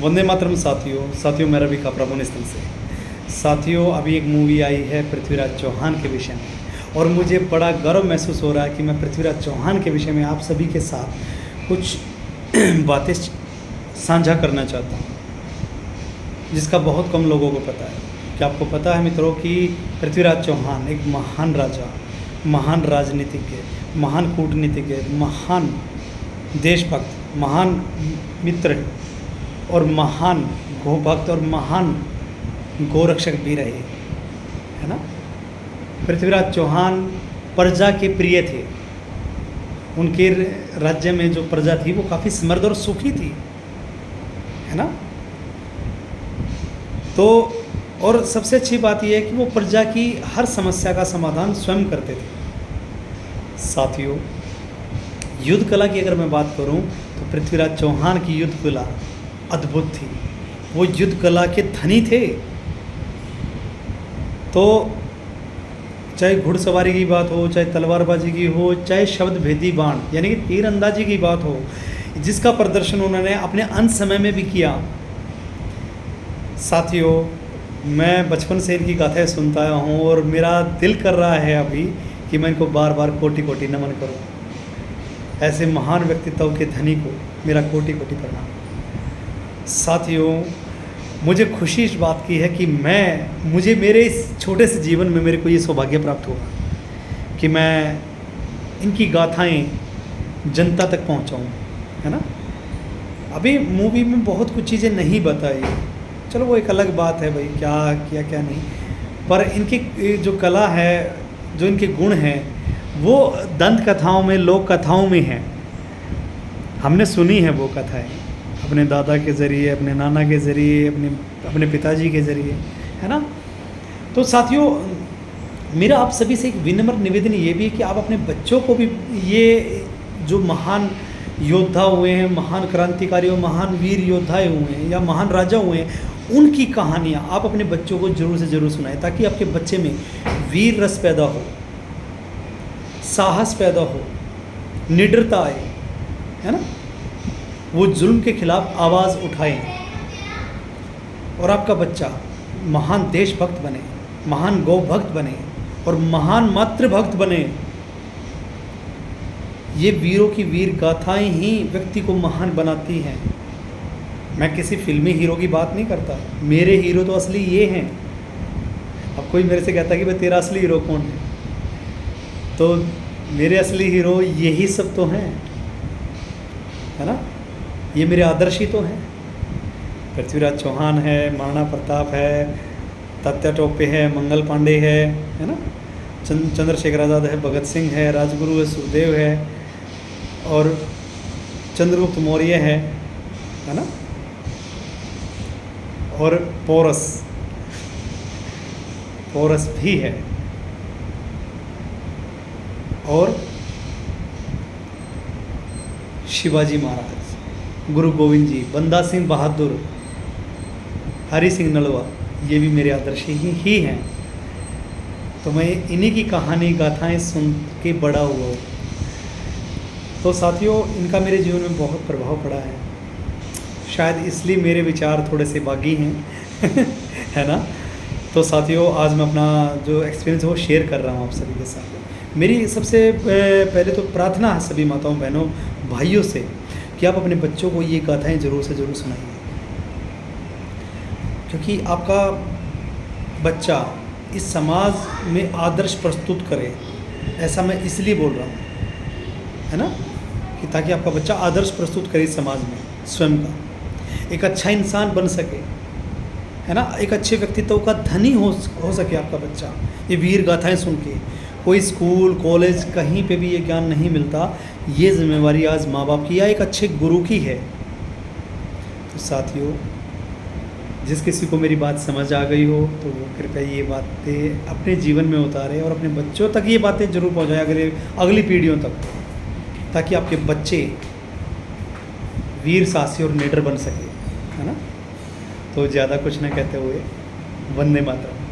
वंदे मातरम साथियों मैं रवि खापरा पुनिस्थल से। साथियों अभी एक मूवी आई है पृथ्वीराज चौहान के विषय में, और मुझे बड़ा गर्व महसूस हो रहा है कि मैं पृथ्वीराज चौहान के विषय में आप सभी के साथ कुछ बातें साझा करना चाहता हूँ, जिसका बहुत कम लोगों को पता है। क्या आपको पता है मित्रों कि पृथ्वीराज चौहान एक महान राजा, महान राजनीतिज्ञ, महान कूटनीतिज्ञ, महान देशभक्त, महान मित्र और महान गोभक्त और महान गोरक्षक भी रहे, है ना। पृथ्वीराज चौहान प्रजा के प्रिय थे। उनके राज्य में जो प्रजा थी वो काफ़ी समृद्ध और सुखी थी, है ना। तो और सबसे अच्छी बात यह है कि वो प्रजा की हर समस्या का समाधान स्वयं करते थे। साथियों युद्ध कला की अगर मैं बात करूं तो पृथ्वीराज चौहान की युद्ध कला अद्भुत थी। वो युद्ध कला के धनी थे। तो चाहे घुड़सवारी की बात हो, चाहे तलवारबाजी की हो, चाहे शब्द भेदी बाण यानी कि तीरंदाजी की बात हो, जिसका प्रदर्शन उन्होंने अपने अंत समय में भी किया। साथियों मैं बचपन से इनकी गाथाएं सुनता आया हूँ और मेरा दिल कर रहा है अभी कि मैं इनको बार बार कोटि कोटि नमन करूँ। ऐसे महान व्यक्तित्व के धनी को मेरा कोटि कोटि प्रणाम। साथियों मुझे खुशी इस बात की है कि मुझे मेरे इस छोटे से जीवन में मेरे को ये सौभाग्य प्राप्त हुआ कि मैं इनकी गाथाएं जनता तक पहुंचाऊं, है ना। अभी मूवी में बहुत कुछ चीज़ें नहीं बताई, चलो वो एक अलग बात है भाई, क्या किया क्या नहीं, पर इनकी जो कला है, जो इनके गुण हैं वो दंत कथाओं में, लोक कथाओं में हैं। हमने सुनी है वो कथाएं अपने दादा के ज़रिए, अपने नाना के ज़रिए, अपने पिताजी के ज़रिए, है ना। तो साथियों मेरा आप सभी से एक विनम्र निवेदन ये भी है कि आप अपने बच्चों को भी ये जो महान योद्धा हुए हैं, महान क्रांतिकारी और महान वीर योद्धा हुए हैं या महान राजा हुए हैं, उनकी कहानियाँ आप अपने बच्चों को ज़रूर से ज़रूर सुनाएं, ताकि आपके बच्चे में वीर रस पैदा हो, साहस पैदा हो, निडरता आए, है ना। वो जुल्म के खिलाफ आवाज़ उठाएं और आपका बच्चा महान देशभक्त बने, महान गौभक्त बने और महान मातृभक्त बने। ये वीरों की वीर गाथाएं ही व्यक्ति को महान बनाती हैं। मैं किसी फिल्मी हीरो की बात नहीं करता, मेरे हीरो तो असली ये हैं। अब कोई मेरे से कहता कि भाई तेरा असली हीरो कौन है, तो मेरे असली हीरो यही सब तो हैं, है ना। ये मेरे आदर्श ही तो हैं। पृथ्वीराज चौहान है, महाराणा प्रताप है, तात्या टोपे है, मंगल पांडे है ना, चंद्रशेखर आज़ाद है, भगत सिंह है, राजगुरु है, सुखदेव है और चंद्रगुप्त मौर्य है ना, और पोरस भी है, और शिवाजी महाराज, गुरु गोविंद जी, बंदा सिंह बहादुर, हरि सिंह नलवा, ये भी मेरे आदर्श ही हैं। तो मैं इन्हीं की कहानी गाथाएं सुन के बड़ा हुआ हूँ। तो साथियों इनका मेरे जीवन में बहुत प्रभाव पड़ा है, शायद इसलिए मेरे विचार थोड़े से बागी हैं है ना। तो साथियों आज मैं अपना जो एक्सपीरियंस है वो शेयर कर रहा हूँ आप सभी के साथ। मेरी सबसे पहले तो प्रार्थना है सभी माताओं, बहनों, भाइयों से कि आप अपने बच्चों को ये गाथाएं ज़रूर से ज़रूर सुनाइए, क्योंकि आपका बच्चा इस समाज में आदर्श प्रस्तुत करे, ऐसा मैं इसलिए बोल रहा हूँ, है ना, कि ताकि आपका बच्चा आदर्श प्रस्तुत करे इस समाज में, स्वयं का एक अच्छा इंसान बन सके, है ना, एक अच्छे व्यक्तित्व का धनी हो सके आपका बच्चा। ये वीर गाथाएं सुन के कोई स्कूल कॉलेज कहीं पे भी ये ज्ञान नहीं मिलता। ये जिम्मेवारी आज माँ बाप की या एक अच्छे गुरु की है। तो साथियों जिस किसी को मेरी बात समझ आ गई हो तो वो कृपया ये बातें अपने जीवन में उतारे और अपने बच्चों तक ये बातें जरूर पहुँचाएं, अगली पीढ़ियों तक, ताकि आपके बच्चे वीर साहसी और निडर बन सके, है ना। तो ज़्यादा कुछ न कहते हुए वंदे मातरम।